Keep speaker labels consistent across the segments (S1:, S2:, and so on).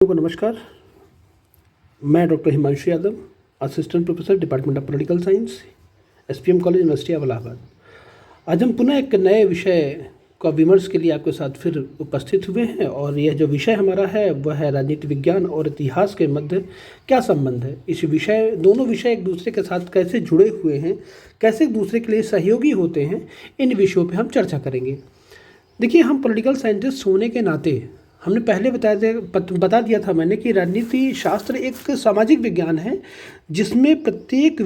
S1: को नमस्कार। मैं doctor Himanshu Yadav, assistant professor department of political science, SPM college, university of Allahabad. आज हम पुनः एक नए विषय का विमर्श के लिए आपके साथ फिर उपस्थित हुए हैं और यह जो विषय हमारा है वह है राजनीति विज्ञान और इतिहास के मध्य क्या संबंध है। दोनों विषय एक दूसरे के साथ कैसे जुड़े हुए हैं, कैसे एक दूसरे के लिए सहयोगी होते हैं, इन विषयों पर हम चर्चा करेंगे। देखिए, हम पॉलिटिकल साइंटिस्ट होने के नाते हमने पहले बता दिया था मैंने कि राजनीति शास्त्र एक सामाजिक विज्ञान है जिसमें प्रत्येक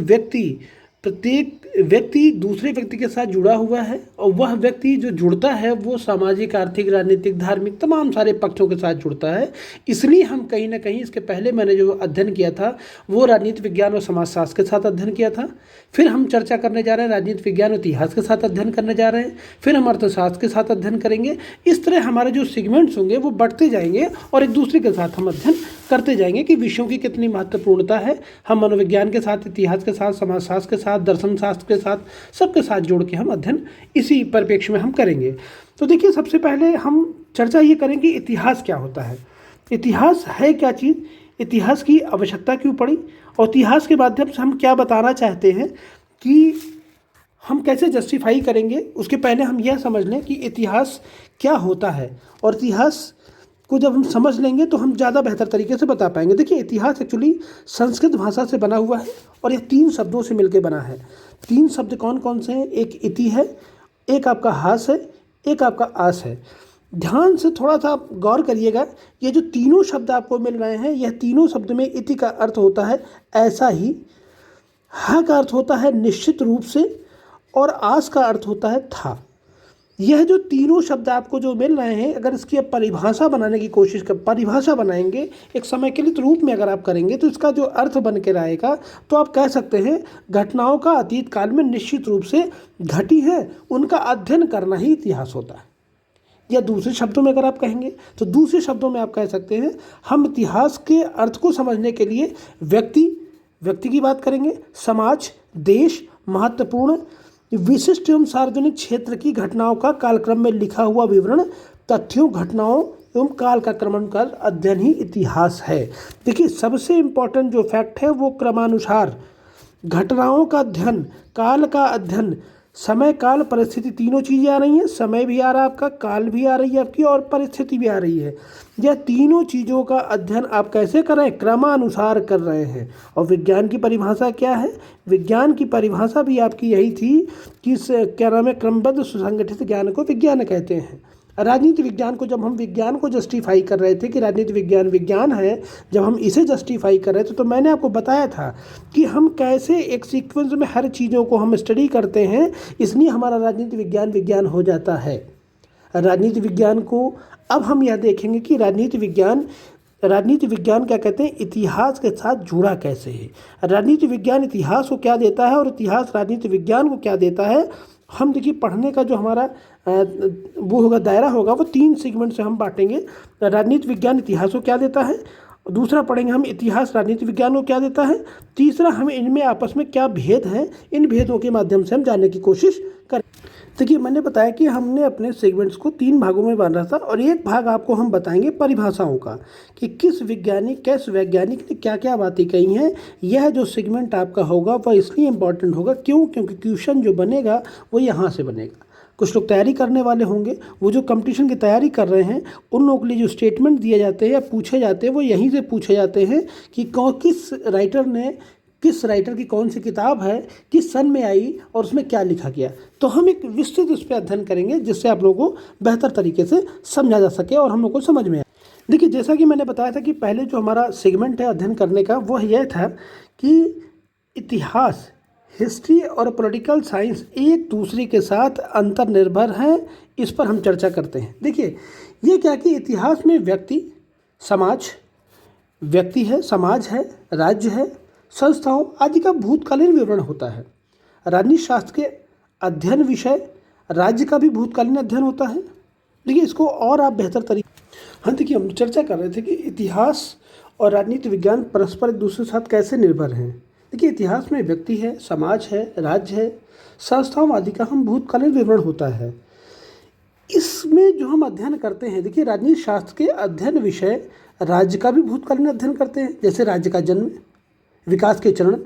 S1: व्यक्ति दूसरे व्यक्ति के साथ जुड़ा हुआ है और वह व्यक्ति जो जुड़ता है वो सामाजिक, आर्थिक, राजनीतिक, धार्मिक तमाम सारे पक्षों के साथ जुड़ता है। इसलिए हम कहीं ना कहीं इसके पहले मैंने जो अध्ययन किया था वो राजनीति विज्ञान और समाजशास्त्र के साथ अध्ययन किया था। फिर हम चर्चा करने जा रहे हैं राजनीति विज्ञान और इतिहास के साथ अध्ययन करने जा रहे हैं। फिर हम अर्थशास्त्र के साथ अध्ययन करेंगे। इस तरह हमारे जो सेगमेंट्स होंगे वो बढ़ते जाएंगे और एक दूसरे के साथ हम अध्ययन करते जाएंगे कि विषयों की कितनी महत्वपूर्णता है। हम मनोविज्ञान के साथ, इतिहास के साथ, समाजशास्त्र के साथ, दर्शन शास्त्र के साथ, सबके साथ जोड़ के हम अध्ययन इसी परिप्रेक्ष्य में हम करेंगे। तो देखिए, सबसे पहले हम चर्चा ये करेंगे इतिहास क्या होता है, इतिहास है क्या चीज़, इतिहास की आवश्यकता क्यों पड़ी और इतिहास के माध्यम से हम क्या बताना चाहते हैं कि हम कैसे जस्टिफाई करेंगे। उसके पहले हम यह समझ लें कि इतिहास क्या होता है और इतिहास को जब हम समझ लेंगे तो हम ज़्यादा बेहतर तरीके से बता पाएंगे। देखिए, इतिहास एक्चुअली संस्कृत भाषा से बना हुआ है और यह 3 शब्दों से मिलकर बना है। 3 शब्द कौन कौन से हैं? एक इति है, एक आपका हास है, एक आपका आस है। ध्यान से थोड़ा सा आप गौर करिएगा। ये जो तीनों शब्द आपको मिल रहे हैं, यह तीनों शब्द में इति का अर्थ होता है ऐसा ही, हा का अर्थ होता है निश्चित रूप से और आस का अर्थ होता है था। यह जो तीनों शब्द आपको जो मिल रहे हैं, अगर इसकी आप परिभाषा बनाने की कोशिश कर परिभाषा बनाएंगे एक समयकेलित रूप में अगर आप करेंगे तो इसका जो अर्थ बन के रहेगा तो आप कह सकते हैं घटनाओं का अतीत काल में निश्चित रूप से घटी है उनका अध्ययन करना ही इतिहास होता है। या दूसरे शब्दों में अगर आप कहेंगे तो दूसरे शब्दों में आप कह सकते हैं हम इतिहास के अर्थ को समझने के लिए व्यक्ति की बात करेंगे, समाज, देश, महत्वपूर्ण, विशिष्ट एवं सार्वजनिक क्षेत्र की घटनाओं का कालक्रम में लिखा हुआ विवरण, तथ्यों, घटनाओं एवं काल का क्रमानुसार अध्ययन ही इतिहास है। देखिए, सबसे इम्पोर्टेंट जो फैक्ट है वो क्रमानुसार घटनाओं का अध्ययन, काल का अध्ययन, समय, काल, परिस्थिति, तीनों चीज़ें आ रही हैं। समय भी आ रहा है आपका, काल भी आ रही है आपकी और परिस्थिति भी आ रही है। यह तीनों चीज़ों का अध्ययन आप कैसे कर रहे हैं? क्रमानुसार कर रहे हैं। और विज्ञान की परिभाषा क्या है? विज्ञान की परिभाषा भी आपकी यही थी कि क्या नाम है, क्रमबद्ध सुसंगठित ज्ञान को विज्ञान कहते हैं। राजनीति विज्ञान को जब हम विज्ञान को जस्टिफाई कर रहे थे कि राजनीति विज्ञान विज्ञान है, जब हम इसे जस्टिफाई कर रहे थे तो मैंने आपको बताया था कि हम कैसे एक सीक्वेंस में हर चीज़ों को हम स्टडी करते हैं, इसलिए हमारा राजनीति विज्ञान विज्ञान हो जाता है। राजनीति विज्ञान को अब हम यह देखेंगे कि राजनीति विज्ञान क्या कहते हैं, इतिहास के साथ जुड़ा कैसे है। राजनीति विज्ञान इतिहास को क्या देता है और इतिहास राजनीति विज्ञान को क्या देता है। हम देखिए, पढ़ने का जो हमारा वो होगा, दायरा होगा, वो 3 सेगमेंट से हम बांटेंगे। राजनीति विज्ञान इतिहास को क्या देता है, दूसरा पढ़ेंगे हम इतिहास राजनीति विज्ञान को क्या देता है, तीसरा हम इनमें आपस में क्या भेद हैं, इन भेदों के माध्यम से हम जानने की कोशिश करें। देखिए, मैंने बताया कि हमने अपने सेगमेंट्स को 3 भागों में बांटा था और एक भाग आपको हम बताएंगे परिभाषाओं का कि किस वैज्ञानिक ने क्या क्या बातें कही हैं। यह जो सेगमेंट आपका होगा वह इसलिए इम्पॉर्टेंट होगा क्योंकि क्वेश्चन जो बनेगा वो यहाँ से बनेगा। कुछ लोग तैयारी करने वाले होंगे, वो जो कंपटीशन की तैयारी कर रहे हैं उन लोगों के लिए जो स्टेटमेंट दिए जाते हैं या पूछे जाते हैं वो यहीं से पूछे जाते हैं कि किस राइटर की कौन सी किताब है, किस सन में आई और उसमें क्या लिखा गया। तो हम एक विस्तृत उस पर अध्ययन करेंगे जिससे आप लोगों को बेहतर तरीके से समझा जा सके और हम लोग को समझ में आए। देखिए, जैसा कि मैंने बताया था कि पहले जो हमारा सेगमेंट है अध्ययन करने का वह यह था कि इतिहास, हिस्ट्री और पॉलिटिकल साइंस एक दूसरे के साथ अंतर्निर्भर हैं, इस पर हम चर्चा करते हैं। देखिए, ये क्या कि इतिहास में व्यक्ति है, समाज है, राज्य है, संस्थाओं आदि का भूतकालीन विवरण होता है। राजनीति शास्त्र के अध्ययन विषय राज्य का भी भूतकालीन अध्ययन होता है। देखिए, इसको और आप बेहतर तरीके देखिए, हम चर्चा कर रहे थे कि इतिहास और राजनीति विज्ञान परस्पर एक दूसरे के साथ कैसे निर्भर हैं। देखिए, इतिहास में व्यक्ति है, समाज है, राज्य है, संस्थाओं आदि का हम भूतकालीन विवरण होता है। इसमें जो हम अध्ययन करते हैं, देखिए, राजनीति शास्त्र के अध्ययन विषय राज्य का भी भूतकालीन अध्ययन करते हैं, जैसे राज्य का जन्म, विकास के चरण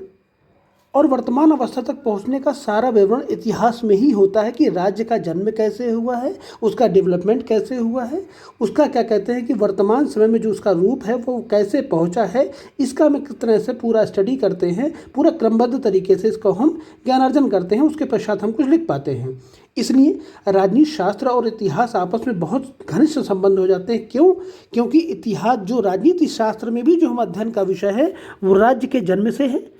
S1: और वर्तमान अवस्था तक पहुंचने का सारा विवरण इतिहास में ही होता है कि राज्य का जन्म कैसे हुआ है, उसका डेवलपमेंट कैसे हुआ है, उसका क्या कहते हैं कि वर्तमान समय में जो उसका रूप है वो कैसे पहुंचा है, इसका हम किस तरह से पूरा स्टडी करते हैं, पूरा क्रमबद्ध तरीके से इसको हम ज्ञानार्जन करते हैं, उसके पश्चात हम कुछ लिख पाते हैं। इसलिए राजनीति शास्त्र और इतिहास आपस में बहुत घनिष्ठ संबंध हो जाते हैं। क्यों? क्योंकि इतिहास जो राजनीति शास्त्र में भी जो हम अध्ययन का विषय है वो राज्य के जन्म से है,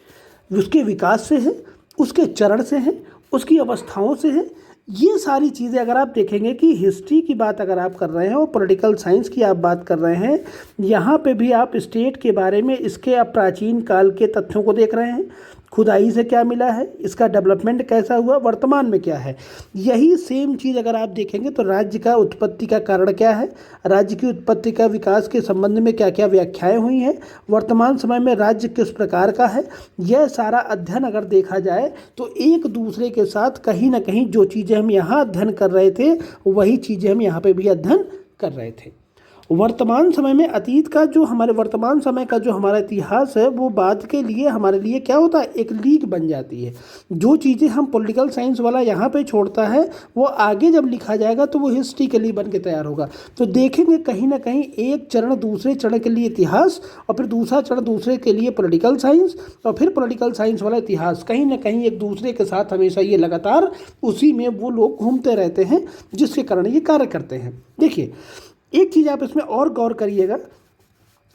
S1: उसके विकास से है, उसके चरण से है, उसकी अवस्थाओं से है। ये सारी चीज़ें अगर आप देखेंगे कि हिस्ट्री की बात अगर आप कर रहे हैं और पॉलिटिकल साइंस की आप बात कर रहे हैं, यहाँ पे भी आप स्टेट के बारे में इसके आप प्राचीन काल के तथ्यों को देख रहे हैं, खुदाई से क्या मिला है, इसका डेवलपमेंट कैसा हुआ, वर्तमान में क्या है। यही सेम चीज़ अगर आप देखेंगे तो राज्य का उत्पत्ति का कारण क्या है, राज्य की उत्पत्ति का विकास के संबंध में क्या क्या व्याख्याएं हुई हैं, वर्तमान समय में राज्य किस प्रकार का है, यह सारा अध्ययन अगर देखा जाए तो एक दूसरे के साथ कहीं ना कहीं जो चीज़ें हम यहाँ अध्ययन कर रहे थे वही चीज़ें हम यहाँ पे भी अध्ययन कर रहे थे। वर्तमान समय में अतीत का जो हमारे वर्तमान समय का जो हमारा इतिहास है वो बाद के लिए हमारे लिए क्या होता है, एक लीक बन जाती है। जो चीज़ें हम पॉलिटिकल साइंस वाला यहाँ पे छोड़ता है वो आगे जब लिखा जाएगा तो वो हिस्ट्री के लिए बन के तैयार होगा। तो देखेंगे कहीं ना कहीं एक चरण दूसरे चरण के लिए इतिहास और फिर दूसरा चरण दूसरे के लिए पॉलिटिकल साइंस और फिर पॉलिटिकल साइंस वाला इतिहास, कहीं ना कहीं एक दूसरे के साथ हमेशा ये लगातार उसी में वो लोग घूमते रहते हैं जिसके कारण ये कार्य करते हैं। देखिए एक चीज़ आप इसमें और गौर करिएगा,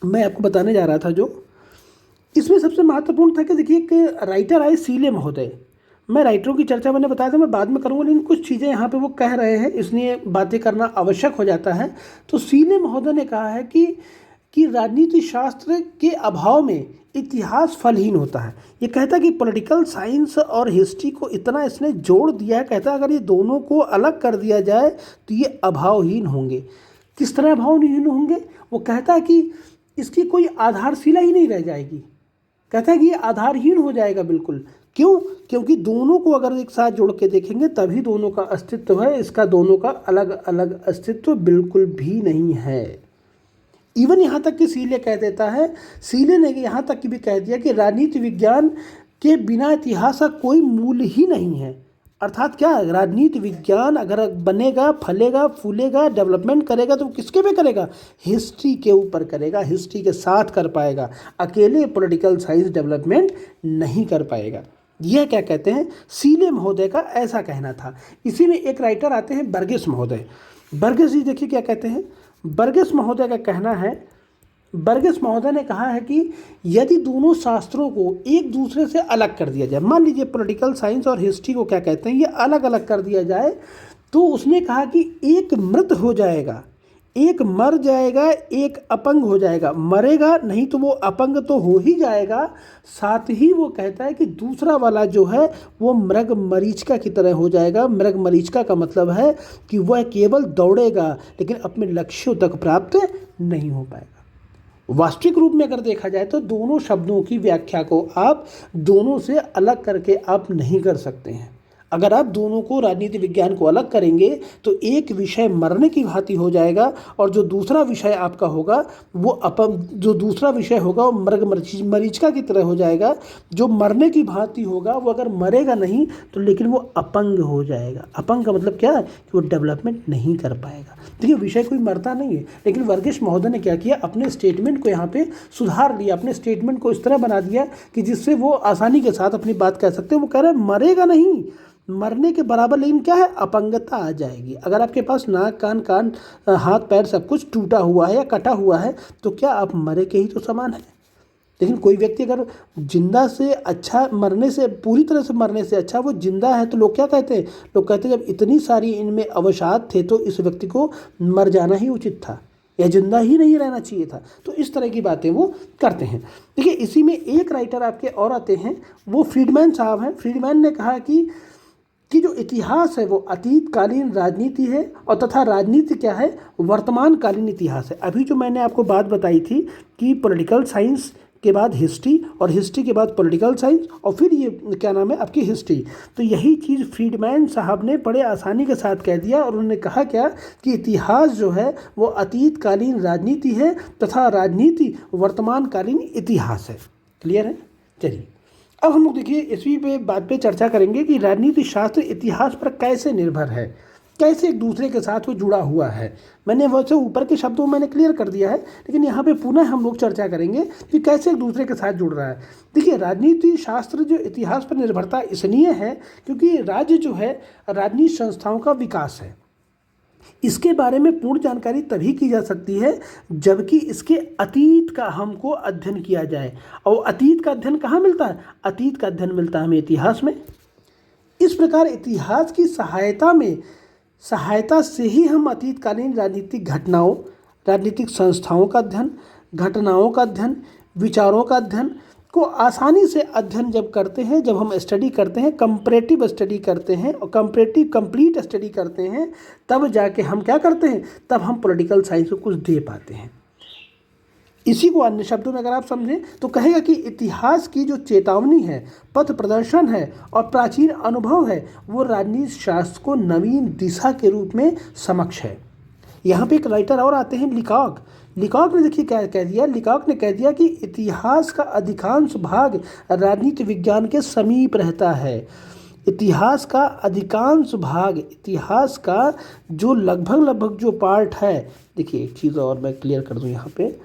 S1: मैं आपको बताने जा रहा था जो इसमें सबसे महत्वपूर्ण था कि देखिए एक राइटर आए सीले महोदय, मैं राइटरों की चर्चा मैंने बताया था मैं बाद में करूँगा, लेकिन कुछ चीज़ें यहाँ पे वो कह रहे हैं इसलिए बातें करना आवश्यक हो जाता है। तो सीले महोदय ने कहा है कि राजनीति शास्त्र के अभाव में इतिहास फलहीन होता है। ये कहता है कि पॉलिटिकल साइंस और हिस्ट्री को इतना इसने जोड़ दिया है, कहता है अगर ये दोनों को अलग कर दिया जाए तो ये अभावहीन होंगे। किस तरह अभावहीन होंगे? वो कहता है कि इसकी कोई आधारशिला ही नहीं रह जाएगी, कहता है कि ये आधारहीन हो जाएगा बिल्कुल। क्यों? क्योंकि दोनों को अगर एक साथ जोड़ के देखेंगे तभी दोनों का अस्तित्व है, इसका दोनों का अलग अलग अस्तित्व बिल्कुल भी नहीं है। इवन यहाँ तक कि सीले कह देता है, सीले ने यहाँ तक कि भी कह दिया कि राजनीति विज्ञान के बिना इतिहास का कोई मूल ही नहीं है। अर्थात क्या, राजनीति विज्ञान अगर बनेगा, फलेगा, फूलेगा, डेवलपमेंट करेगा तो किसके पे करेगा? हिस्ट्री के ऊपर करेगा, हिस्ट्री के साथ कर पाएगा, अकेले पॉलिटिकल साइंस डेवलपमेंट नहीं कर पाएगा। यह क्या कहते हैं, सीले महोदय का ऐसा कहना था। इसी में एक राइटर आते हैं बर्गेस महोदय। बर्गेस जी देखिए क्या कहते हैं, बर्गेस महोदय का कहना है, बर्गेस महोदय ने कहा है कि यदि दोनों शास्त्रों को एक दूसरे से अलग कर दिया जाए, मान लीजिए पॉलिटिकल साइंस और हिस्ट्री को क्या कहते हैं ये अलग अलग कर दिया जाए, तो उसने कहा कि एक मृत हो जाएगा, एक मर जाएगा, एक अपंग हो जाएगा। मरेगा नहीं तो वो अपंग तो हो ही जाएगा, साथ ही वो कहता है कि दूसरा वाला जो है वो मृग मरीचिका की तरह हो जाएगा। मृग मरीचिका का मतलब है कि वह केवल दौड़ेगा लेकिन अपने लक्ष्यों तक प्राप्त नहीं हो पाएगा। वास्तविक रूप में अगर देखा जाए तो दोनों शब्दों की व्याख्या को आप दोनों से अलग करके आप नहीं कर सकते हैं। अगर आप दोनों को, राजनीति विज्ञान को अलग करेंगे तो एक विषय मरने की भांति हो जाएगा और जो दूसरा विषय आपका होगा वो जो दूसरा विषय होगा वो मृग मरीचिका की तरह हो जाएगा। जो मरने की भांति होगा वो अगर मरेगा नहीं तो लेकिन वो अपंग हो जाएगा। अपंग का मतलब क्या है कि वो डेवलपमेंट नहीं कर पाएगा। देखिए विषय कोई मरता नहीं है, लेकिन वर्गेश महोदय ने क्या किया, अपने स्टेटमेंट को यहाँ पे सुधार लिया, अपने स्टेटमेंट को इस तरह बना दिया कि जिससे वो आसानी के साथ अपनी बात कह सकते हैं। वो कह रहे हैं मरेगा नहीं, मरने के बराबर, लेकिन क्या है, अपंगता आ जाएगी। अगर आपके पास नाक कान हाथ पैर सब कुछ टूटा हुआ है या कटा हुआ है तो क्या आप मरे के ही तो समान है। लेकिन कोई व्यक्ति अगर जिंदा से अच्छा, मरने से, पूरी तरह से मरने से अच्छा वो जिंदा है तो लोग क्या कहते हैं, लोग कहते हैं जब इतनी सारी इनमें अवसाद थे तो इस व्यक्ति को मर जाना ही उचित था या जिंदा ही नहीं रहना चाहिए था। तो इस तरह की बातें वो करते हैं। देखिए इसी में एक राइटर आपके और आते हैं, वो फ्रीडमैन साहब हैं। फ्रीडमैन ने कहा कि जो इतिहास है वो अतीतकालीन राजनीति है और तथा राजनीति क्या है, वर्तमान कालीन इतिहास है। अभी जो मैंने आपको बात बताई थी कि पॉलिटिकल साइंस के बाद हिस्ट्री, और हिस्ट्री के बाद पॉलिटिकल साइंस, और फिर ये क्या नाम है आपकी हिस्ट्री। तो यही चीज़ फ्रीडमैन साहब ने बड़े आसानी के साथ कह दिया, और उन्होंने कहा क्या कि इतिहास जो है वो अतीतकालीन राजनीति है तथा राजनीति वर्तमानकालीन इतिहास है। क्लियर है? चलिए अब हम लोग देखिए इसी पे बात पे चर्चा करेंगे कि राजनीति शास्त्र इतिहास पर कैसे निर्भर है, कैसे एक दूसरे के साथ वो जुड़ा हुआ है। मैंने वैसे ऊपर के शब्दों में मैंने क्लियर कर दिया है, लेकिन यहाँ पे पुनः हम लोग चर्चा करेंगे कि कैसे एक दूसरे के साथ जुड़ रहा है। देखिए राजनीति शास्त्र जो इतिहास पर निर्भरता इसलिए है क्योंकि राज्य जो है राजनीतिक संस्थाओं का विकास है। इसके बारे में पूर्ण जानकारी तभी की जा सकती है जबकि इसके अतीत का हमको अध्ययन किया जाए। और अतीत का अध्ययन कहाँ मिलता है? अतीत का अध्ययन मिलता है हमें इतिहास में। इस प्रकार इतिहास की सहायता से ही हम अतीतकालीन राजनीतिक घटनाओं, राजनीतिक संस्थाओं का अध्ययन, घटनाओं का अध्ययन, विचारों का अध्ययन को आसानी से अध्ययन जब करते हैं, जब हम स्टडी करते हैं, कंपैरेटिव स्टडी करते हैं और कंप्लीट स्टडी करते हैं, तब जाके हम क्या करते हैं, तब हम पॉलिटिकल साइंस को कुछ दे पाते हैं। इसी को अन्य शब्दों में अगर आप समझें तो कहेगा कि इतिहास की जो चेतावनी है, पथ प्रदर्शन है और प्राचीन अनुभव है, वो राजनीति शास्त्र को नवीन दिशा के रूप में समक्ष है। यहाँ पे एक राइटर और आते हैं लिकॉक ने देखिए क्या कह दिया। लिकॉक ने कह दिया कि इतिहास का अधिकांश भाग राजनीति विज्ञान के समीप रहता है। इतिहास का अधिकांश भाग, इतिहास का जो लगभग जो पार्ट है, देखिए एक चीज़ और मैं क्लियर कर दूँ यहाँ पे,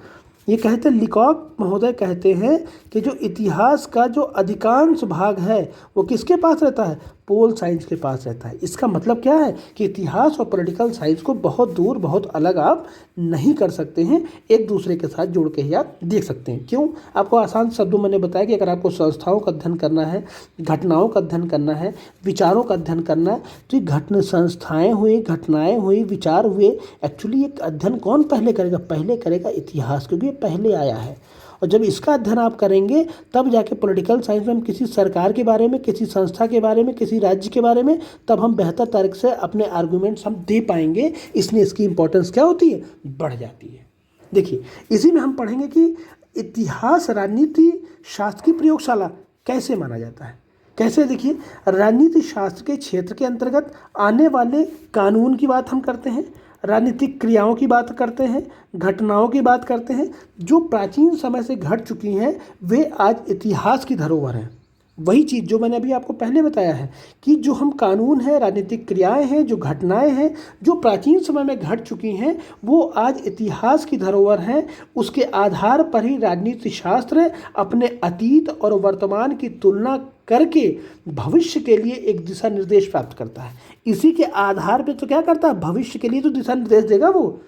S1: ये कहते हैं लिकॉक महोदय कहते हैं कि जो इतिहास का जो अधिकांश भाग है वो किसके पास रहता है? पोल साइंस के पास रहता है। इसका मतलब क्या है कि इतिहास और पॉलिटिकल साइंस को बहुत दूर, बहुत अलग आप नहीं कर सकते हैं, एक दूसरे के साथ जोड़ के ही आप देख सकते हैं। क्यों? आपको आसान शब्दों मैंने बताया कि अगर आपको संस्थाओं का अध्ययन करना है, घटनाओं का अध्ययन करना है, विचारों का अध्ययन करना है, तो ये संस्थाएँ हुई, घटनाएँ हुई, विचार हुए, एक्चुअली एक अध्ययन कौन पहले करेगा? पहले करेगा इतिहास, क्योंकि ये पहले आया है। और जब इसका अध्ययन आप करेंगे तब जाके पॉलिटिकल साइंस में हम किसी सरकार के बारे में, किसी संस्था के बारे में, किसी राज्य के बारे में, तब हम बेहतर तरीके से अपने आर्गूमेंट्स हम दे पाएंगे। इसलिए इसकी इंपॉर्टेंस क्या होती है? बढ़ जाती है। देखिए इसी में हम पढ़ेंगे कि इतिहास राजनीति शास्त्र की प्रयोगशाला कैसे माना जाता है। कैसे? देखिए राजनीति शास्त्र के क्षेत्र के अंतर्गत आने वाले कानून की बात हम करते हैं, राजनीतिक क्रियाओं की बात करते हैं, घटनाओं की बात करते हैं जो प्राचीन समय से घट चुकी हैं, वे आज इतिहास की धरोहर हैं। वही चीज़ जो मैंने अभी आपको पहले बताया है कि जो हम कानून हैं, राजनीतिक क्रियाएं हैं, जो घटनाएं हैं, जो प्राचीन समय में घट चुकी हैं, वो आज इतिहास की धरोहर हैं। उसके आधार पर ही राजनीति शास्त्र अपने अतीत और वर्तमान की तुलना करके भविष्य के लिए एक दिशा निर्देश प्राप्त करता है। इसी के आधार पे तो क्या करता है? भविष्य के लिए तो दिशा निर्देश देगा वो।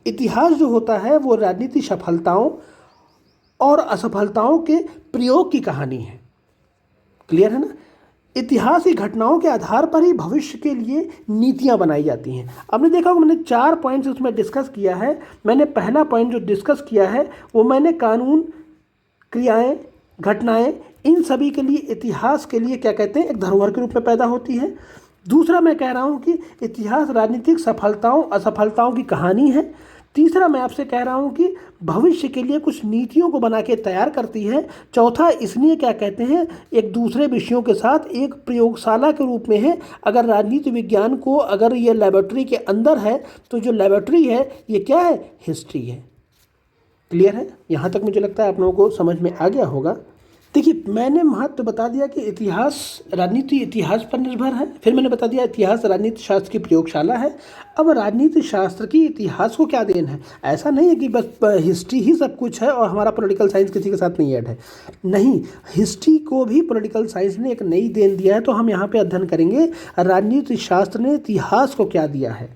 S1: इतिहास जो होता है वो राजनीति सफलताओं और असफलताओं के प्रयोग की कहानी है। क्लियर है ना? इतिहास की घटनाओं के आधार पर ही भविष्य के लिए नीतियां बनाई जाती हैं। आपने देखा होगा मैंने 4 पॉइंट्स उसमें डिस्कस किया है। मैंने पहला पॉइंट जो डिस्कस किया है वो मैंने कानून, क्रियाएं, घटनाएं, इन सभी के लिए इतिहास के लिए क्या कहते हैं? एक धरोहर के रूप में पैदा होती है। दूसरा मैं कह रहा हूँ कि इतिहास राजनीतिक सफलताओं असफलताओं की कहानी है। तीसरा मैं आपसे कह रहा हूँ कि भविष्य के लिए कुछ नीतियों को बना के तैयार करती है। चौथा इसलिए क्या कहते हैं? एक दूसरे विषयों के साथ एक प्रयोगशाला के रूप में है। अगर राजनीति विज्ञान को अगर ये लेबोरेटरी के अंदर है तो जो लेबोरेटरी है ये क्या है? हिस्ट्री है। क्लियर है? यहाँ तक मुझे लगता है आप लोगों को समझ में आ गया होगा। देखिए मैंने महत्व बता दिया कि इतिहास राजनीति इतिहास पर निर्भर है। फिर मैंने बता दिया इतिहास राजनीति शास्त्र की प्रयोगशाला है। अब राजनीति शास्त्र की इतिहास को क्या देन है? ऐसा नहीं है कि बस हिस्ट्री ही सब कुछ है और हमारा पॉलिटिकल साइंस किसी के साथ नहीं ऐड है। नहीं, हिस्ट्री को भी पॉलिटिकल साइंस ने एक नई देन दिया है। तो हम यहाँ पे अध्ययन करेंगे राजनीति शास्त्र ने इतिहास को क्या दिया है।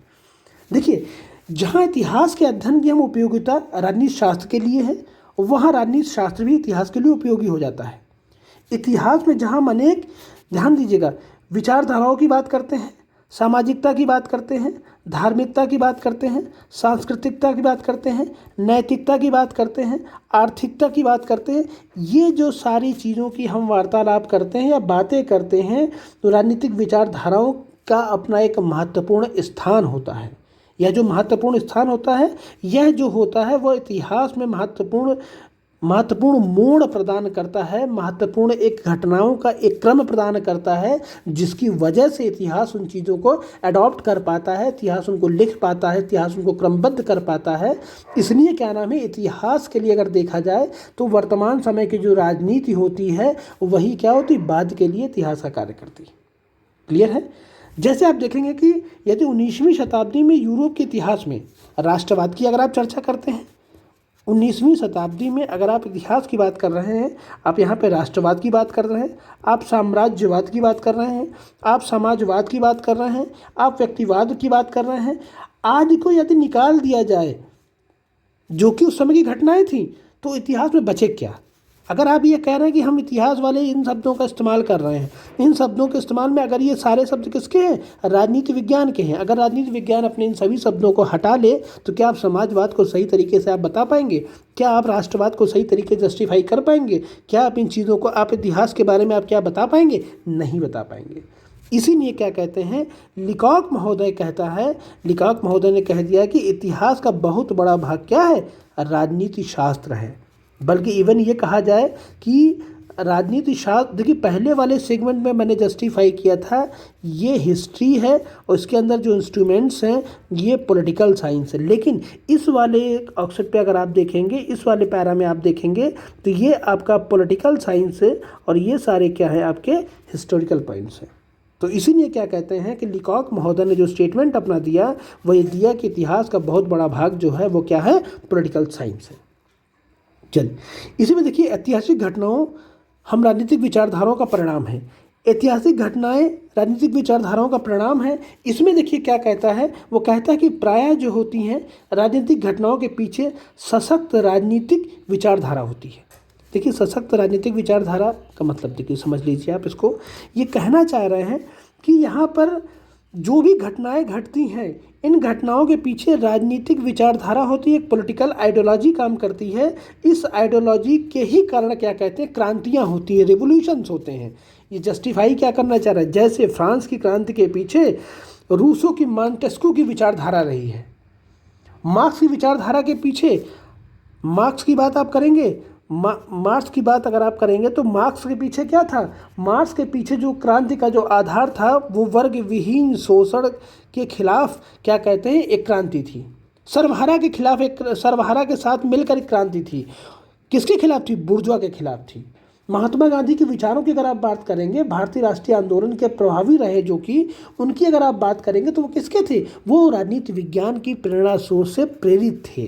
S1: देखिए जहाँ इतिहास के अध्ययन की हम उपयोगिता राजनीति शास्त्र के लिए है, वहाँ राजनीति शास्त्र भी इतिहास के लिए उपयोगी हो जाता है। इतिहास में जहाँ हम अनेक, ध्यान दीजिएगा, विचारधाराओं की बात करते हैं, सामाजिकता की बात करते हैं, धार्मिकता की बात करते हैं, सांस्कृतिकता की बात करते हैं, नैतिकता की बात करते हैं, आर्थिकता की बात करते हैं, ये जो सारी चीज़ों की हम वार्तालाप करते हैं या बातें करते हैं, तो राजनीतिक विचारधाराओं का अपना एक महत्वपूर्ण स्थान होता है। यह जो महत्वपूर्ण स्थान होता है, यह जो होता है वह इतिहास में महत्वपूर्ण महत्वपूर्ण मोड़ प्रदान करता है, महत्वपूर्ण एक घटनाओं का एक क्रम प्रदान करता है, जिसकी वजह से इतिहास उन चीज़ों को अडॉप्ट कर पाता है, इतिहास उनको लिख पाता है, इतिहास उनको क्रमबद्ध कर पाता है। इसलिए क्या नाम है, इतिहास के लिए अगर देखा जाए तो वर्तमान समय की जो राजनीति होती है वही क्या होती, बाद के लिए इतिहास का कार्य करती है। क्लियर है? जैसे आप देखेंगे कि यदि 19वीं शताब्दी में यूरोप के इतिहास में राष्ट्रवाद की अगर आप चर्चा करते हैं, 19वीं शताब्दी में अगर आप इतिहास की बात कर रहे हैं, आप यहाँ पे राष्ट्रवाद की बात कर रहे हैं, आप साम्राज्यवाद की बात कर रहे हैं, आप समाजवाद की बात कर रहे हैं, आप व्यक्तिवाद की बात कर रहे हैं, आदि को यदि निकाल दिया जाए जो कि उस समय की घटनाएं थी, तो इतिहास में बचे क्या? अगर आप ये कह रहे हैं कि हम इतिहास वाले इन शब्दों का इस्तेमाल कर रहे हैं, इन शब्दों के इस्तेमाल में अगर ये सारे शब्द किसके हैं, राजनीति विज्ञान के हैं, अगर राजनीति विज्ञान अपने इन सभी शब्दों को हटा ले तो क्या आप समाजवाद को सही तरीके से आप बता पाएंगे? क्या आप राष्ट्रवाद को सही तरीके से जस्टिफाई कर पाएंगे? क्या आप इन चीज़ों को, आप इतिहास के बारे में आप क्या बता पाएंगे? नहीं बता पाएंगे। इसीलिए क्या कहते हैं, लिकॉक महोदय कहता है, लिकॉक महोदय ने कह दिया कि इतिहास का बहुत बड़ा भाग क्या है, राजनीति शास्त्र है। बल्कि इवन ये कहा जाए कि राजनीति शास्त्र, देखिए पहले वाले सेगमेंट में मैंने जस्टिफाई किया था ये हिस्ट्री है और इसके अंदर जो इंस्ट्रूमेंट्स हैं ये पॉलिटिकल साइंस है, लेकिन इस वाले ऑक्सेट पे अगर आप देखेंगे, इस वाले पैरा में आप देखेंगे तो ये आपका पॉलिटिकल साइंस है और ये सारे क्या है आपके हिस्टोरिकल पॉइंट्स हैं। तो इसीलिए क्या कहते हैं कि लिकॉक महोदय ने जो स्टेटमेंट अपना दिया वो ये दिया कि इतिहास का बहुत बड़ा भाग जो है वो क्या है, पॉलिटिकल साइंस है। चलिए इसी में देखिए, ऐतिहासिक घटनाओं हम राजनीतिक विचारधाराओं का परिणाम है। ऐतिहासिक घटनाएं राजनीतिक विचारधाराओं का परिणाम है। इसमें देखिए क्या कहता है, वो कहता है कि प्रायः जो होती हैं राजनीतिक घटनाओं के पीछे सशक्त राजनीतिक विचारधारा होती है। देखिए सशक्त राजनीतिक विचारधारा का मतलब देखिए समझ लीजिए आप इसको, ये कहना चाह रहे हैं कि यहाँ पर जो भी घटनाएं घटती हैं इन घटनाओं के पीछे राजनीतिक विचारधारा होती है, एक पॉलिटिकल आइडियोलॉजी काम करती है। इस आइडियोलॉजी के ही कारण क्या कहते हैं, क्रांतियां होती है, रिवोल्यूशंस होते हैं। ये जस्टिफाई क्या करना चाह रहा है, जैसे फ्रांस की क्रांति के पीछे रूसो की मॉन्टेस्क्यू की विचारधारा रही है, मार्क्स की विचारधारा के पीछे, मार्क्स की बात आप करेंगे, मार्क्स की बात अगर आप करेंगे तो मार्क्स के पीछे क्या था, मार्क्स के पीछे जो क्रांति का जो आधार था वो वर्ग विहीन शोषण के खिलाफ क्या कहते हैं एक क्रांति थी, सर्वहारा के खिलाफ, एक सर्वहारा के साथ मिलकर एक क्रांति थी। किसके खिलाफ थी, बुर्जुआ के खिलाफ थी। महात्मा गांधी के विचारों की अगर आप बात करेंगे, भारतीय राष्ट्रीय आंदोलन के प्रभावी रहे जो कि, उनकी अगर आप बात करेंगे तो वो किसके थे, वो राजनीति विज्ञान की प्रेरणा स्रोत से प्रेरित थे।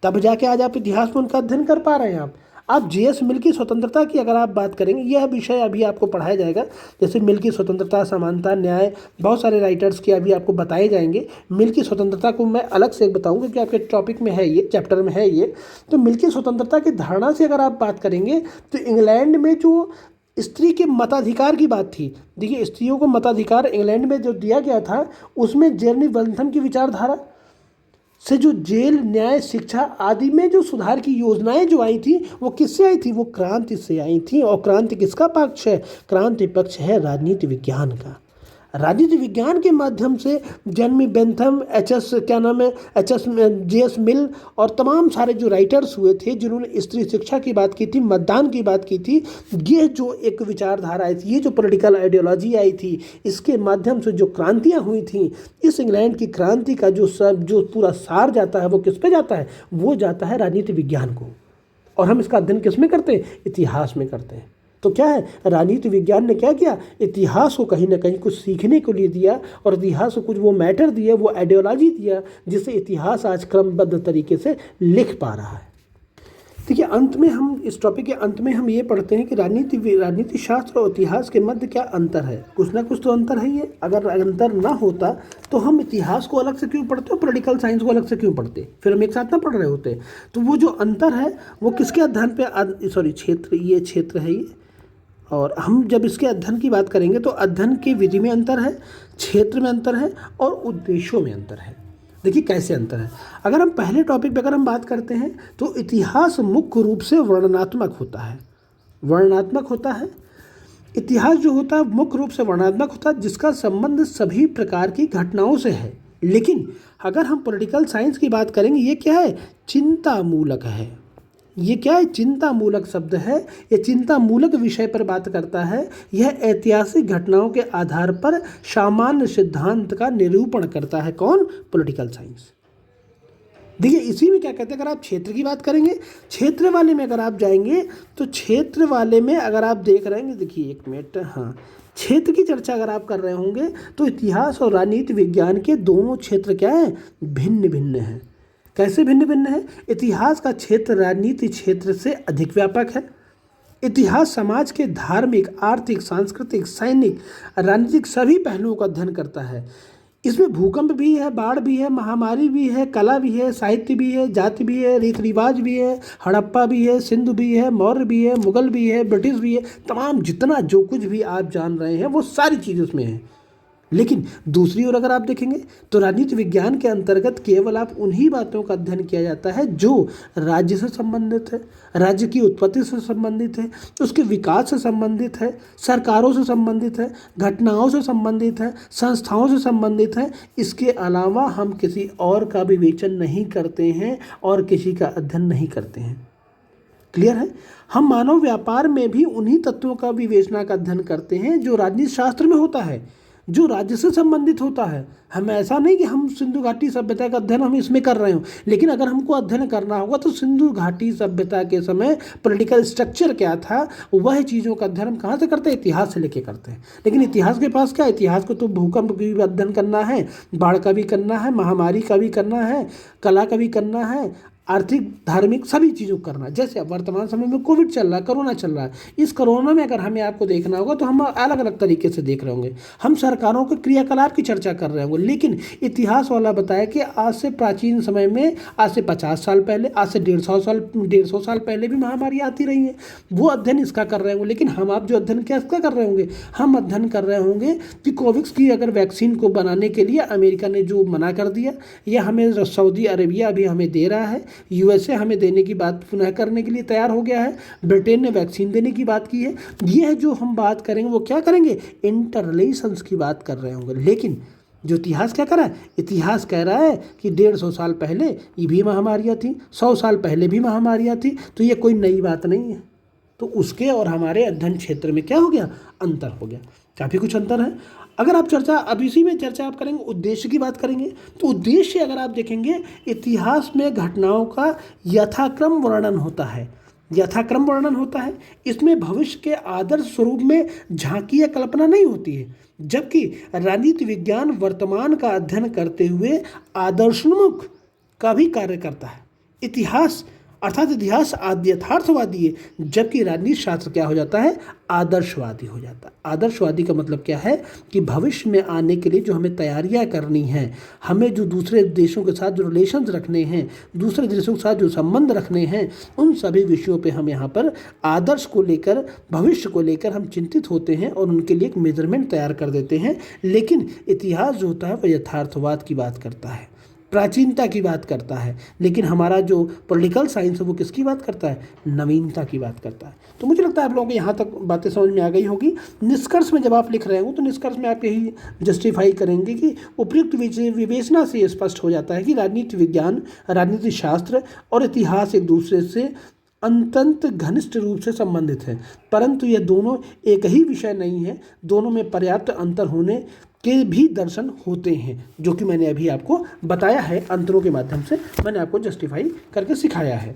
S1: तब जाके आज आप इतिहास में उनका अध्ययन कर पा रहे हैं। आप जे.एस. मिल की स्वतंत्रता की अगर आप बात करेंगे, यह विषय अभी आपको पढ़ाया जाएगा, जैसे मिल की स्वतंत्रता, समानता, न्याय, बहुत सारे राइटर्स के अभी आपको बताए जाएंगे। मिल की स्वतंत्रता को मैं अलग से बताऊंगा कि आपके टॉपिक में है, ये चैप्टर में है ये। तो मिल की स्वतंत्रता की धारणा से अगर आप बात करेंगे तो इंग्लैंड में जो स्त्री के मताधिकार की बात थी, देखिए स्त्रियों को मताधिकार इंग्लैंड में जो दिया गया था उसमें जेरेमी बेंथम की विचारधारा से जो जेल, न्याय, शिक्षा आदि में जो सुधार की योजनाएं जो आई थी वो किससे आई थी, वो क्रांति से आई थी। और क्रांति किसका पक्ष है, क्रांति पक्ष है राजनीति विज्ञान का। राजनीति विज्ञान के माध्यम से जेरेमी बेंथम, जे.एस. मिल और तमाम सारे जो राइटर्स हुए थे जिन्होंने स्त्री शिक्षा की बात की थी, मतदान की बात की थी, ये जो एक विचारधारा आई थी, ये जो पॉलिटिकल आइडियोलॉजी आई थी, इसके माध्यम से जो क्रांतियाँ हुई थी, इस इंग्लैंड की क्रांति का जो पूरा सार जाता है वो किस पे जाता है, वो जाता है राजनीति विज्ञान को। और हम इसका अध्ययन किस में करते हैं, इतिहास में करते हैं। तो क्या है, राजनीति विज्ञान ने क्या किया, इतिहास को कहीं ना कहीं कुछ सीखने को लिए दिया और इतिहास को कुछ वो मैटर दिया, वो आइडियोलॉजी दिया, जिससे इतिहास आज क्रमबद्ध तरीके से लिख पा रहा है। देखिए अंत में हम इस टॉपिक के अंत में हम ये पढ़ते हैं कि राजनीति शास्त्र और इतिहास के मध्य क्या अंतर है। कुछ ना कुछ तो अंतर है ये, अगर अंतर ना होता तो हम इतिहास को अलग से क्यों पढ़ते और पॉलिटिकल साइंस को अलग से क्यों पढ़ते, फिर हम एक साथ ना पढ़ रहे होते। तो वो जो अंतर है वो किसके अध्ययन पे, सॉरी क्षेत्र, ये क्षेत्र है ये, और हम जब इसके अध्ययन की बात करेंगे तो अध्ययन की विधि में अंतर है, क्षेत्र में अंतर है और उद्देश्यों में अंतर है। देखिए कैसे अंतर है। अगर हम पहले टॉपिक पे अगर हम बात करते हैं तो इतिहास मुख्य रूप से वर्णनात्मक होता है, वर्णनात्मक होता है। इतिहास जो होता है मुख्य रूप से वर्णनात्मक होता है, जिसका संबंध सभी प्रकार की घटनाओं से है। लेकिन अगर हम पॉलिटिकल साइंस की बात करेंगे, ये क्या है, चिंतामूलक है। ये क्या है? चिंता मूलक शब्द है। ये चिंता मूलक विषय पर बात करता है। यह ऐतिहासिक घटनाओं के आधार पर सामान्य सिद्धांत का निरूपण करता है। कौन? Political science. देखिए इसी में क्या कहते हैं, अगर आप क्षेत्र की बात करेंगे, क्षेत्र वाले में अगर आप जाएंगे तो क्षेत्र वाले में अगर आप देख रहे हैं, देखिए एक मिनट, हाँ, क्षेत्र की चर्चा अगर आप कर रहे होंगे तो इतिहास और राजनीति विज्ञान के दोनों क्षेत्र क्या हैं? भिन्न भिन्न हैं। कैसे भिन्न भिन्न है? इतिहास का क्षेत्र राजनीति क्षेत्र से अधिक व्यापक है। इतिहास समाज के धार्मिक, आर्थिक, सांस्कृतिक, सैनिक, राजनीतिक सभी पहलुओं का अध्ययन करता है। इसमें भूकंप भी है, बाढ़ भी है, महामारी भी है, कला भी है, साहित्य भी है, जाति भी है, रीति रिवाज भी है, हड़प्पा भी है, सिंधु भी है, मौर्य भी है, मुगल भी है, ब्रिटिश भी है, तमाम जितना जो कुछ भी आप जान रहे हैं वो सारी चीज़ उसमें है। लेकिन दूसरी ओर अगर आप देखेंगे तो राजनीति विज्ञान के अंतर्गत केवल आप उन्हीं बातों का अध्ययन किया जाता है जो राज्य से संबंधित है, राज्य की उत्पत्ति से संबंधित है, उसके विकास से संबंधित है, सरकारों से संबंधित है, घटनाओं से संबंधित है, संस्थाओं से संबंधित है। इसके अलावा हम किसी और का विवेचन नहीं करते हैं और किसी का अध्ययन नहीं करते हैं। क्लियर है? हम मानव व्यापार में भी उन्हीं तत्वों का विवेचना का अध्ययन करते हैं जो राजनीति शास्त्र में होता है, जो राज्य से संबंधित होता है। हम ऐसा नहीं कि हम सिंधु घाटी सभ्यता का अध्ययन हम इसमें कर रहे हो, लेकिन अगर हमको अध्ययन करना होगा तो सिंधु घाटी सभ्यता के समय पॉलिटिकल स्ट्रक्चर क्या था, वह चीज़ों का अध्ययन हम कहाँ से करते हैं? इतिहास से लेके करते हैं। लेकिन इतिहास के पास क्या? इतिहास को तो भूकंप का भी अध्ययन करना है, बाढ़ का भी करना है, महामारी का भी करना है, कला का भी करना है, आर्थिक, धार्मिक सभी चीज़ों को करना। जैसे अब वर्तमान समय में कोविड चल रहा है, कोरोना चल रहा है। इस कोरोना में अगर हमें आपको देखना होगा तो हम अलग अलग तरीके से देख रहे होंगे। हम सरकारों के क्रियाकलाप की चर्चा कर रहे होंगे, लेकिन इतिहास वाला बताया कि आज से प्राचीन समय में, आज से 50 साल पहले, आज से 150 साल पहले भी महामारी आती रही है। वो अध्ययन इसका कर रहे होंगे। लेकिन हम आप जो अध्ययन क्या इसका कर रहे होंगे? हम अध्ययन कर रहे होंगे कि कोविड की अगर वैक्सीन को बनाने के लिए अमेरिका ने जो मना कर दिया, या हमें सऊदी अरेबिया अभी हमें दे रहा है, यूएसए हमें देने की बात पुनः करने के लिए तैयार हो गया है, ब्रिटेन ने वैक्सीन देने की बात की है। यह जो हम बात करेंगे वो क्या करेंगे? इंटर रिलेशंस की बात कर रहे होंगे। लेकिन जो इतिहास क्या कर रहा है? इतिहास कह रहा है कि 150 साल पहले ये भी महामारियाँ थी, 100 साल पहले भी महामारियाँ थी, तो ये कोई नई बात नहीं है। तो उसके और हमारे अध्ययन क्षेत्र में क्या हो गया? अंतर हो गया, काफ़ी कुछ अंतर है। अगर आप चर्चा, अब इसी में चर्चा आप करेंगे, उद्देश्य की बात करेंगे, तो उद्देश्य अगर आप देखेंगे, इतिहास में घटनाओं का यथाक्रम वर्णन होता है। यथाक्रम वर्णन होता है, इसमें भविष्य के आदर्श स्वरूप में झांकी या कल्पना नहीं होती है। जबकि राजनीति विज्ञान वर्तमान का अध्ययन करते हुए आदर्शोन्मुख का भी कार्य करता है। इतिहास अर्थात इतिहास आदि यथार्थवादी है, जबकि राजनीति शास्त्र क्या हो जाता है? आदर्शवादी हो जाता है। आदर्शवादी का मतलब क्या है कि भविष्य में आने के लिए जो हमें तैयारियां करनी हैं, हमें जो दूसरे देशों के साथ जो रिलेशंस रखने हैं, दूसरे देशों के साथ जो संबंध रखने हैं, उन सभी विषयों पे हम यहाँ पर आदर्श को लेकर, भविष्य को लेकर हम चिंतित होते हैं और उनके लिए एक मेजरमेंट तैयार कर देते हैं। लेकिन इतिहास जो होता है वह यथार्थवाद की बात करता है, प्राचीनता की बात करता है। लेकिन हमारा जो पॉलिटिकल साइंस है वो किसकी बात करता है? नवीनता की बात करता है। तो मुझे लगता है आप लोगों को यहाँ तक बातें समझ में आ गई होगी। निष्कर्ष में जब आप लिख रहे हो तो निष्कर्ष में आप यही जस्टिफाई करेंगे कि उपयुक्त विवेचना से ये स्पष्ट हो जाता है कि राजनीति विज्ञान, राजनीति शास्त्र और इतिहास एक दूसरे से अत्यंत घनिष्ठ रूप से संबंधित है, परंतु ये दोनों एक ही विषय नहीं है। दोनों में पर्याप्त अंतर होने के भी दर्शन होते हैं, जो कि मैंने अभी आपको बताया है। अंतरों के माध्यम से मैंने आपको जस्टिफाई करके सिखाया है।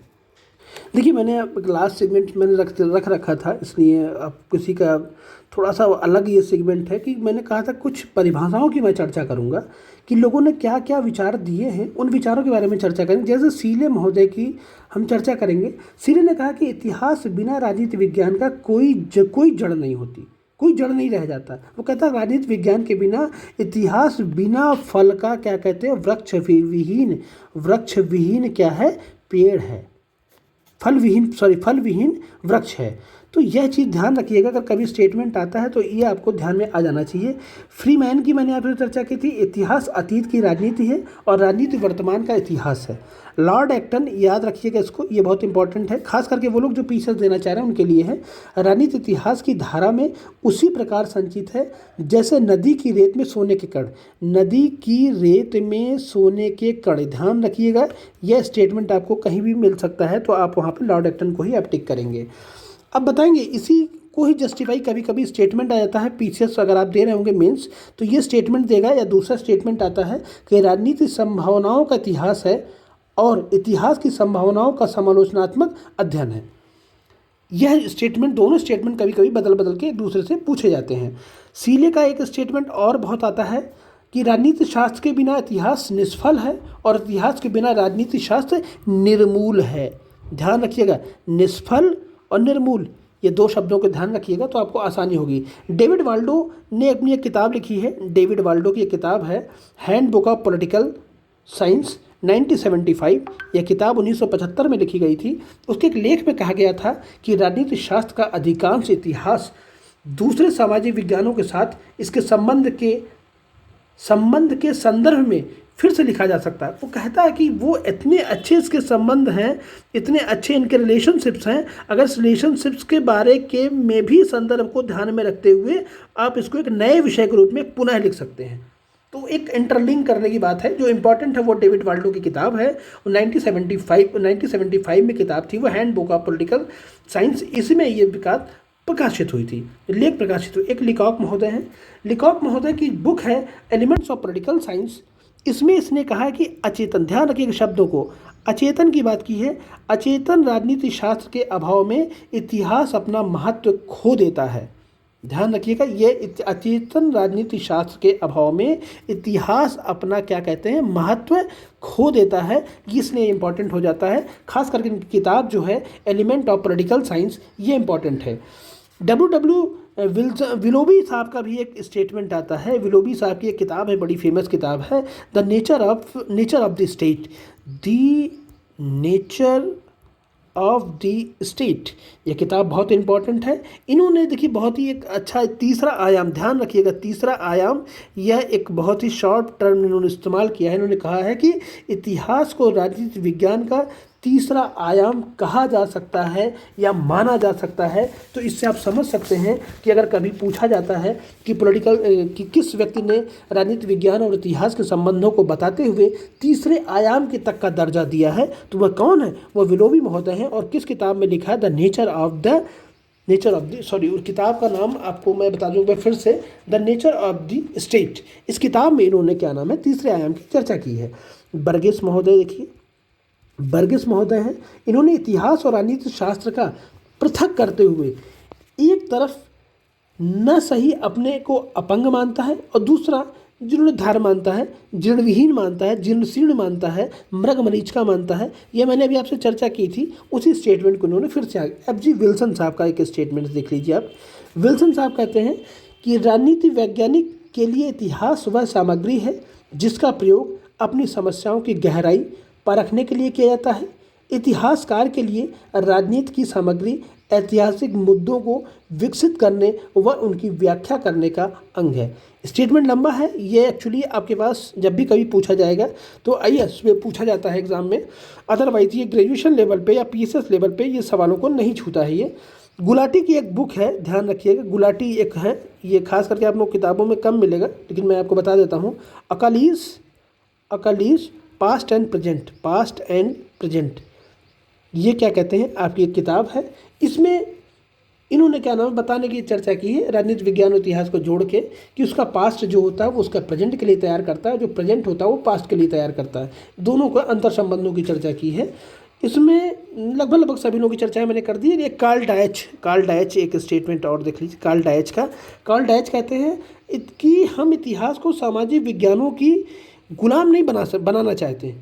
S1: देखिए, मैंने लास्ट सेगमेंट मैंने रख रखा था, इसलिए अब किसी का थोड़ा सा अलग ये सेगमेंट है कि मैंने कहा था कुछ परिभाषाओं की मैं चर्चा करूंगा कि लोगों ने क्या क्या विचार दिए हैं, उन विचारों के बारे में चर्चा करेंगे। जैसे सीले महोदय की हम चर्चा करेंगे। सीले ने कहा कि इतिहास बिना राजनीति विज्ञान का कोई जड़ नहीं होती, कोई जड़ नहीं रह जाता। वो कहता है राजनीति विज्ञान के बिना, इतिहास बिना फल का क्या कहते हैं? वृक्ष विहीन क्या है? पेड़ है। फल विहीन वृक्ष है। तो यह चीज़ ध्यान रखिएगा, अगर कभी स्टेटमेंट आता है तो ये आपको ध्यान में आ जाना चाहिए। फ्रीमैन की मैंने आपसे चर्चा की थी, इतिहास अतीत की राजनीति है और राजनीति वर्तमान का इतिहास है। लॉर्ड एक्टन, याद रखिएगा इसको, ये बहुत इंपॉर्टेंट है, खास करके वो लोग जो पीछे देना चाह रहे हैं उनके लिए है। राजनीति इतिहास की धारा में उसी प्रकार संचित है जैसे नदी की रेत में सोने के कण। नदी की रेत में सोने के कण, ध्यान रखिएगा, यह स्टेटमेंट आपको कहीं भी मिल सकता है, तो आप वहाँ पर लॉर्ड एक्टन को ही आप टिक करेंगे। अब बताएंगे इसी को ही जस्टिफाई, कभी कभी स्टेटमेंट आ जाता है पीछे से, अगर आप दे रहे होंगे मेंस तो ये स्टेटमेंट देगा, या दूसरा स्टेटमेंट आता है कि राजनीति संभावनाओं का इतिहास है और इतिहास की संभावनाओं का समालोचनात्मक अध्ययन है। यह स्टेटमेंट, दोनों स्टेटमेंट कभी कभी बदल बदल के एक दूसरे से पूछे जाते हैं। सीले का एक स्टेटमेंट और बहुत आता है कि राजनीति शास्त्र के बिना इतिहास निष्फल है और इतिहास के बिना राजनीति शास्त्र निर्मूल है। ध्यान रखिएगा, निष्फल और निर्मूल, ये दो शब्दों को ध्यान रखिएगा तो आपको आसानी होगी। डेविड वाल्डो ने अपनी एक किताब लिखी है, डेविड वाल्डो की एक किताब है hand book of political science 1975। यह किताब 1975 में लिखी गई थी। उसके एक लेख में कहा गया था कि राजनीति शास्त्र का अधिकांश इतिहास दूसरे सामाजिक विज्ञानों के साथ इसके संबंध के संदर्भ में फिर से लिखा जा सकता है। वो कहता है कि वो इतने अच्छे इसके संबंध हैं, इतने अच्छे इनके रिलेशनशिप्स हैं, अगर इस रिलेशनशिप्स के बारे के में भी संदर्भ को ध्यान में रखते हुए आप इसको एक नए विषय के रूप में पुनः लिख सकते हैं। तो एक इंटरलिंक करने की बात है। जो इंपॉर्टेंट है वो डेविड वाल्डो की किताब है, 1975 में किताब थी वो, hand book of political science. इसमें ये विकास प्रकाशित हुई थी, लेख प्रकाशित हुई। एक लिकॉक महोदय हैं, लिकॉक महोदय की बुक है एलिमेंट्स ऑफ पॉलिटिकल साइंस। इसमें इसने कहा है कि अचेतन, ध्यान रखिएगा शब्दों को, अचेतन की बात की है। अचेतन राजनीति शास्त्र के अभाव में इतिहास अपना महत्व खो देता है। ध्यान रखिएगा, ये अचेतन राजनीति शास्त्र के अभाव में इतिहास अपना क्या कहते हैं, महत्व खो देता है। इसलिए इंपॉर्टेंट हो जाता है, खास करके किताब जो है एलिमेंट ऑफ पॉलिटिकल साइंस, ये इंपॉर्टेंट है। विलोबी साहब का भी एक स्टेटमेंट आता है। विलोबी साहब की एक किताब है, बड़ी फेमस किताब है, the nature of the state, the nature of the state. यह किताब बहुत इंपॉर्टेंट है। इन्होंने देखिए बहुत ही एक अच्छा तीसरा आयाम, ध्यान रखिएगा तीसरा आयाम, यह एक बहुत ही शॉर्ट टर्म इन्होंने इस्तेमाल किया है। इन्होंने कहा है कि इतिहास को राजनीति विज्ञान का तीसरा आयाम कहा जा सकता है या माना जा सकता है। तो इससे आप समझ सकते हैं कि अगर कभी पूछा जाता है कि कि किस व्यक्ति ने राजनीति विज्ञान और इतिहास के संबंधों को बताते हुए तीसरे आयाम के तक का दर्जा दिया है, तो वह कौन है? वह विलोबी महोदय हैं। और किस किताब में लिखा है? The nature of the sorry, उस किताब का नाम आपको मैं बता दूंगा फिर से, the nature of the state. इस किताब में इन्होंने क्या नाम है, तीसरे आयाम की चर्चा की है। बर्गेस महोदय, देखिए बर्गेस महोदय हैं, इन्होंने इतिहास और राजनीति शास्त्र का पृथक करते हुए एक तरफ न सही अपने को अपंग मानता है और दूसरा जीर्णोद्धार मानता है, जीर्णविहीन मानता है, जीर्णशीर्ण मानता है, मृग मरीचिका मानता है। यह मैंने अभी आपसे चर्चा की थी, उसी स्टेटमेंट को उन्होंने फिर से FG विल्सन साहब का एक स्टेटमेंट देख लीजिए आप। विल्सन साहब कहते हैं कि राजनीति वैज्ञानिक के लिए इतिहास वह सामग्री है जिसका प्रयोग अपनी समस्याओं की गहराई परखने के लिए किया जाता है। इतिहासकार के लिए राजनीति की सामग्री ऐतिहासिक मुद्दों को विकसित करने व उनकी व्याख्या करने का अंग है। स्टेटमेंट लंबा है, ये एक्चुअली आपके पास जब भी कभी पूछा जाएगा तो IAS में पूछा जाता है एग्जाम में, अदरवाइज ये ग्रेजुएशन लेवल पे या PSS लेवल पे ये सवालों को नहीं छूता है। ये गुलाटी की एक बुक है, ध्यान रखिएगा, गुलाटी एक है, ये खास करके आप लोग किताबों में कम मिलेगा, लेकिन मैं आपको बता देता हूँ। अकालीस पास्ट एंड प्रेजेंट, ये क्या कहते हैं, आपकी एक किताब है। इसमें इन्होंने क्या नाम बताने की चर्चा की है, राजनीति विज्ञान और इतिहास को जोड़ के, कि उसका पास्ट जो होता है वो उसका प्रेजेंट के लिए तैयार करता है, जो प्रेजेंट होता है वो पास्ट के लिए तैयार करता है। दोनों का अंतर संबंधों की चर्चा की है। इसमें लगभग सभी लोगों की चर्चाएं मैंने कर दी। ये कार्ल डायच एक स्टेटमेंट और देख लीजिए कार्ल डायच कहते हैं कि हम इतिहास को सामाजिक विज्ञानों की गुलाम नहीं बनाना चाहते।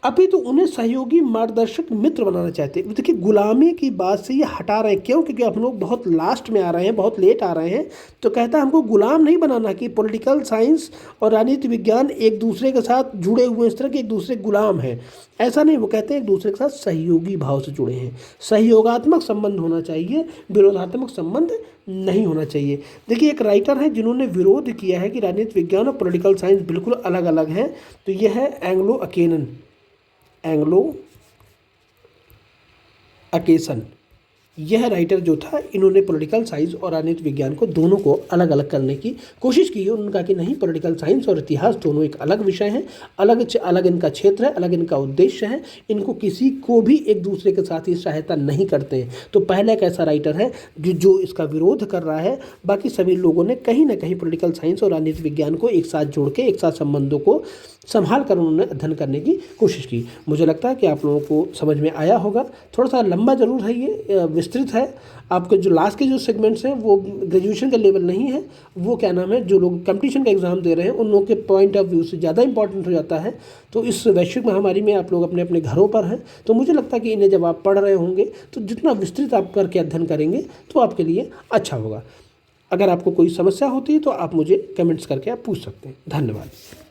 S1: अभी तो उन्हें सहयोगी मार्गदर्शक मित्र बनाना चाहते हैं। देखिए गुलामी की बात से ये हटा रहे हैं, क्यों? क्योंकि हम लोग बहुत लास्ट में आ रहे हैं, बहुत लेट आ रहे हैं। तो कहता है हमको गुलाम नहीं बनाना कि पॉलिटिकल साइंस और राजनीति विज्ञान एक दूसरे के साथ जुड़े हुए इस तरह के एक दूसरे गुलाम हैं, ऐसा नहीं। वो कहते हैं एक दूसरे के साथ सहयोगी भाव से जुड़े हैं, सहयोगात्मक संबंध होना चाहिए, विरोधात्मक संबंध नहीं होना चाहिए। देखिए एक राइटर है जिन्होंने विरोध किया है कि राजनीति विज्ञान और पॉलिटिकल साइंस बिल्कुल अलग अलग हैं, तो यह है एंग्लो अकेसन। यह राइटर जो था, इन्होंने पॉलिटिकल साइंस और राजनीति विज्ञान को दोनों को अलग अलग करने की कोशिश की है। उन्होंने कहा कि नहीं, पॉलिटिकल साइंस और इतिहास दोनों एक अलग विषय हैं, अलग इनका क्षेत्र है, अलग इनका उद्देश्य है, इनको किसी को भी एक दूसरे के साथ ये सहायता नहीं करते हैं। तो पहला एक ऐसा राइटर है जो इसका विरोध कर रहा है। बाकी सभी लोगों ने कहीं ना कहीं पॉलिटिकल साइंस और राजनीति विज्ञान को एक साथ जोड़ के, एक साथ संबंधों को संभाल कर उन्होंने अध्ययन करने की कोशिश की। मुझे लगता है कि आप लोगों को समझ में आया होगा। थोड़ा सा लंबा जरूर है, ये विस्तृत है। आपके जो लास्ट के जो सेगमेंट्स हैं वो ग्रेजुएशन का लेवल नहीं है, वो क्या नाम है, जो लोग कंपटीशन का एग्ज़ाम दे रहे हैं उन लोगों के पॉइंट ऑफ व्यू से ज़्यादा इंपॉर्टेंट हो जाता है। तो इस वैश्विक महामारी में आप लोग अपने अपने घरों पर हैं, तो मुझे लगता है कि इन्हें जब आप पढ़ रहे होंगे तो जितना विस्तृत आप करके अध्ययन करेंगे तो आपके लिए अच्छा होगा। अगर आपको कोई समस्या होती है तो आप मुझे कमेंट्स करके आप पूछ सकते हैं। धन्यवाद।